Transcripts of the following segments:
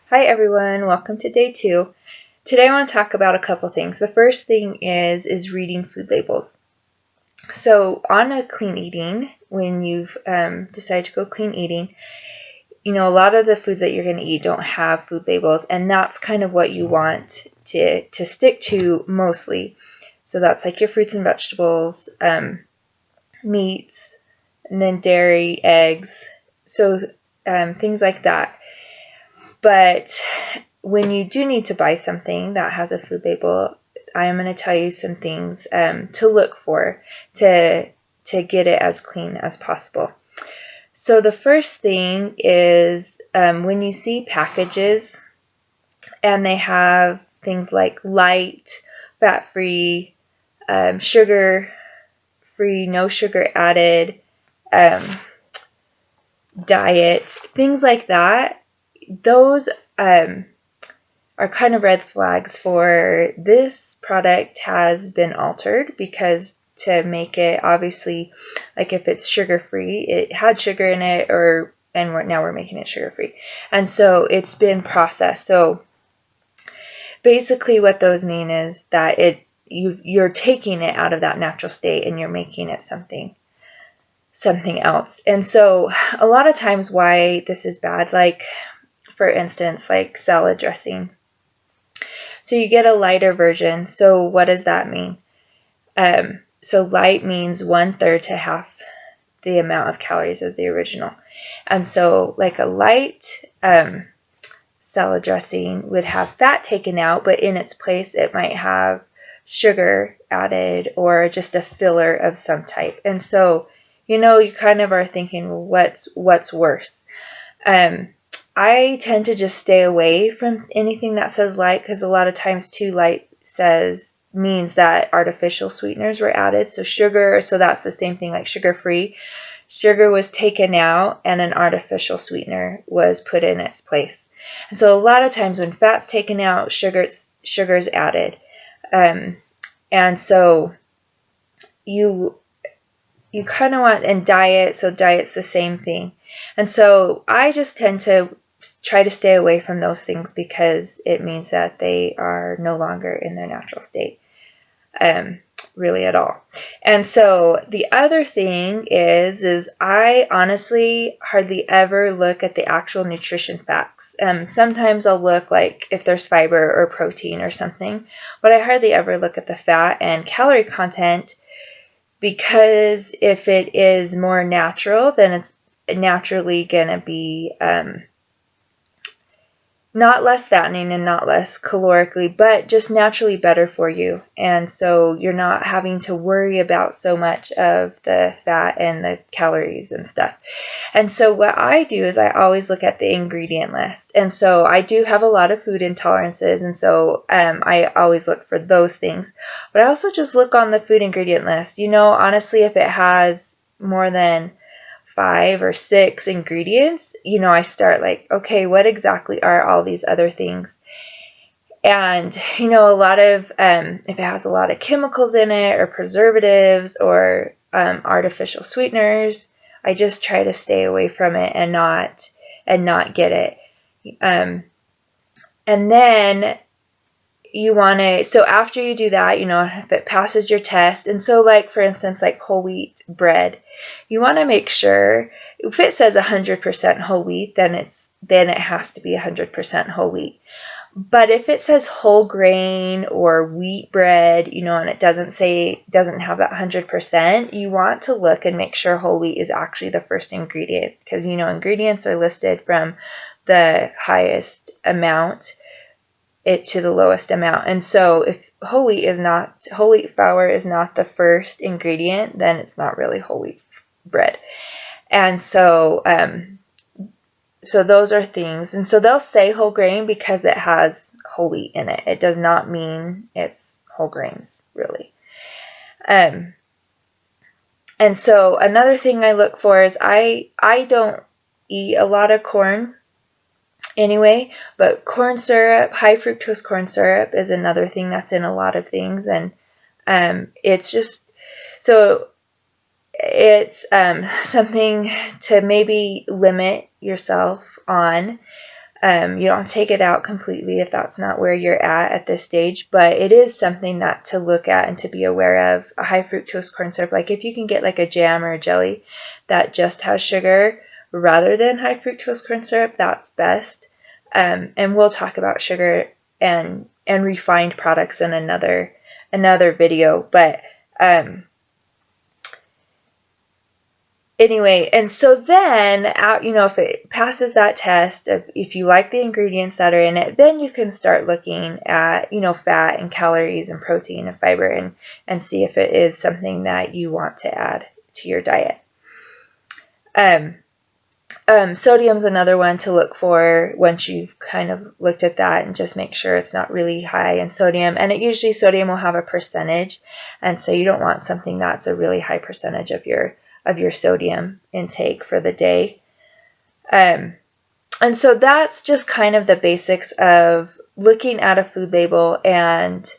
Hi everyone, welcome to day 2. Today I want to talk about a couple things. The first thing is reading food labels. So on a clean eating, when you've decided to go clean eating, a lot of the foods that you're going to eat don't have food labels, and that's kind of what you want to stick to mostly. So that's like your fruits and vegetables, meats, and then dairy, eggs, so things like that. But when you do need to buy something that has a food label, I am going to tell you some things to look for to get it as clean as possible. So the first thing is when you see packages and they have things like light, fat-free, sugar-free, no sugar added, diet, things like that, those are kind of red flags for this product has been altered, because to make it, obviously, like if it's sugar free, it had sugar in it, now we're making it sugar free, and so it's been processed. So basically what those mean is that you're taking it out of that natural state and you're making it something else. And so a lot of times why this is bad, like for instance, like salad dressing. So you get a lighter version. So what does that mean? So light means 1/3 to half the amount of calories as the original. And so like a light salad dressing would have fat taken out, but in its place it might have sugar added or just a filler of some type. And so, you kind of are thinking, well, what's worse? I tend to just stay away from anything that says light, because a lot of times too, light means that artificial sweeteners were added. So sugar, so that's the same thing like sugar-free. Sugar was taken out and an artificial sweetener was put in its place. And so a lot of times when fat's taken out, sugar's added. And so you kind of want, and diet's the same thing. And so I just tend to try to stay away from those things, because it means that they are no longer in their natural state, really at all. And so the other thing is I honestly hardly ever look at the actual nutrition facts. Sometimes I'll look like if there's fiber or protein or something, but I hardly ever look at the fat and calorie content, because if it is more natural, then it's naturally going to be not less fattening and not less calorically, but just naturally better for you. And so you're not having to worry about so much of the fat and the calories and stuff. And so what I do is I always look at the ingredient list. And so I do have a lot of food intolerances, and so I always look for those things. But I also just look on the food ingredient list. Honestly, if it has more than 5 or 6 ingredients, I start like, okay, what exactly are all these other things? And, a lot of, if it has a lot of chemicals in it or preservatives or artificial sweeteners, I just try to stay away from it and not get it. And then you want to, so after you do that, if it passes your test, and so like for instance, like whole wheat bread, you want to make sure if it says 100% whole wheat, then it has to be 100% whole wheat. But if it says whole grain or wheat bread, and it doesn't have that 100%, you want to look and make sure whole wheat is actually the first ingredient, because ingredients are listed from the highest amount to the lowest amount. And so if whole wheat flour is not the first ingredient, then it's not really whole wheat bread. And so so those are things. And so they'll say whole grain because it has whole wheat in it. It does not mean it's whole grains, really. And so another thing I look for is I don't eat a lot of corn anyway, but corn syrup, high fructose corn syrup, is another thing that's in a lot of things. And it's just, so it's something to maybe limit yourself on. You don't take it out completely if that's not where you're at this stage, but it is something that to look at and to be aware of. A high fructose corn syrup, like if you can get like a jam or a jelly that just has sugar rather than high fructose corn syrup, that's best. And we'll talk about sugar and refined products in another video, but anyway, and so then, if it passes that test, if you like the ingredients that are in it, then you can start looking at, fat and calories and protein and fiber and see if it is something that you want to add to your diet. Sodium's another one to look for once you've kind of looked at that, and just make sure it's not really high in sodium. And usually sodium will have a percentage, and so you don't want something that's a really high percentage of your sodium intake for the day. And so that's just kind of the basics of looking at a food label and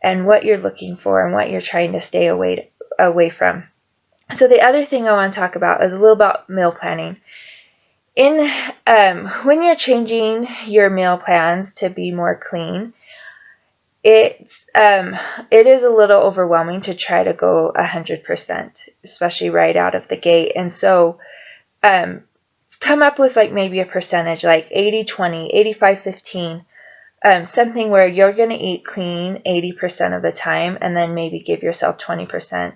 what you're looking for and what you're trying to stay away from. So the other thing I want to talk about is a little about meal planning. When you're changing your meal plans to be more clean, it is a little overwhelming to try to go 100%, especially right out of the gate. And so come up with like maybe a percentage, like 80-20, 85-15, something where you're going to eat clean 80% of the time, and then maybe give yourself 20%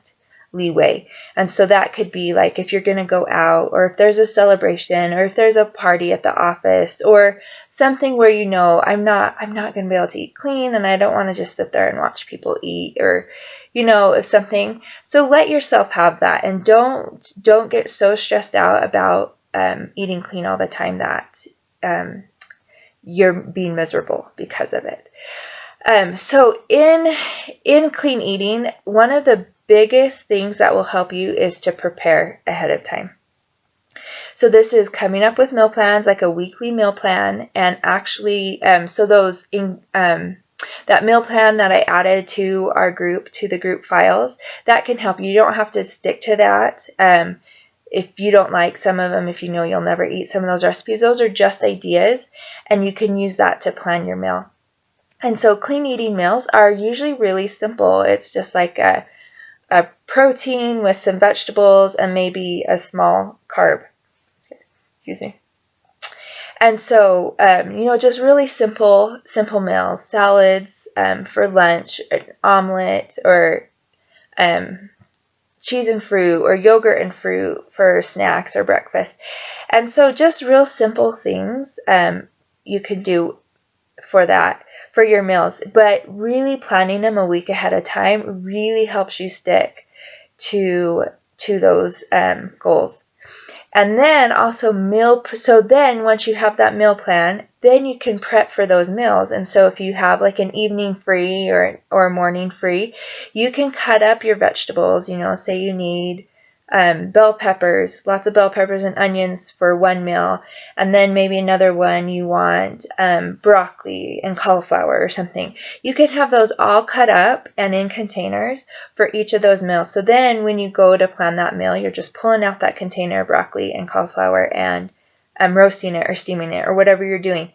leeway. And so that could be like if you're going to go out, or if there's a celebration, or if there's a party at the office, or something where I'm not going to be able to eat clean, and I don't want to just sit there and watch people eat, or if something. So let yourself have that, and don't get so stressed out about eating clean all the time that you're being miserable because of it. So in clean eating, one of the biggest things that will help you is to prepare ahead of time. So this is coming up with meal plans, like a weekly meal plan, and actually, that meal plan that I added to the group files, that can help you. You don't have to stick to that. If you don't like some of them, if you'll never eat some of those recipes, those are just ideas, and you can use that to plan your meal. And so clean eating meals are usually really simple. It's just like a protein with some vegetables and maybe a small carb. Excuse me. And so, just really simple meals, salads for lunch, an omelet, or cheese and fruit, or yogurt and fruit for snacks or breakfast. And so just real simple things you can do for that, for your meals. But really planning them a week ahead of time really helps you stick to those goals. And then also so then once you have that meal plan, then you can prep for those meals. And so if you have like an evening free or a morning free, you can cut up your vegetables. Say you need bell peppers, lots of bell peppers and onions for one meal, and then maybe another one you want broccoli and cauliflower or something. You can have those all cut up and in containers for each of those meals. So then when you go to plan that meal, you're just pulling out that container of broccoli and cauliflower and roasting it or steaming it or whatever you're doing.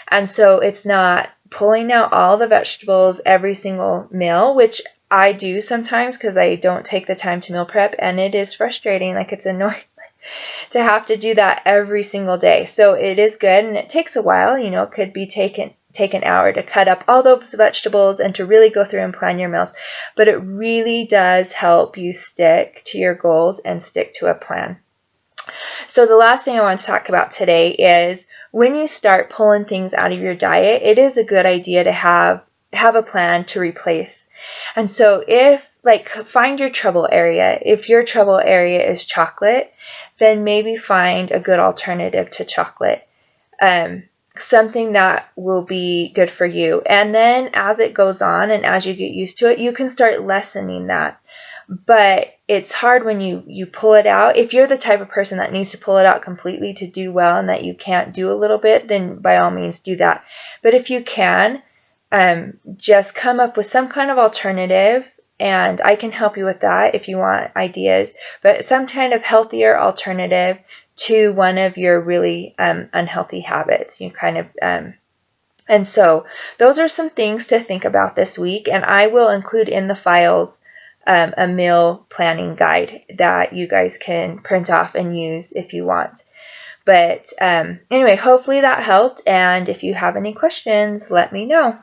And so it's not pulling out all the vegetables every single meal, which I do sometimes because I don't take the time to meal prep, and it is frustrating. Like, it's annoying to have to do that every single day. So it is good, and it takes a while. It could be take an hour to cut up all those vegetables and to really go through and plan your meals. But it really does help you stick to your goals and stick to a plan. So the last thing I want to talk about today is when you start pulling things out of your diet, it is a good idea to have a plan to replace. And so find your trouble area. If your trouble area is chocolate, then maybe find a good alternative to chocolate. Something that will be good for you. And then as it goes on and as you get used to it, you can start lessening that. But it's hard when you pull it out. If you're the type of person that needs to pull it out completely to do well and that you can't do a little bit, then by all means do that. But if you can, just come up with some kind of alternative, and I can help you with that if you want ideas, but some kind of healthier alternative to one of your really unhealthy habits. You kind of and so those are some things to think about this week, and I will include in the files a meal planning guide that you guys can print off and use if you want. But anyway, hopefully that helped, and if you have any questions, let me know.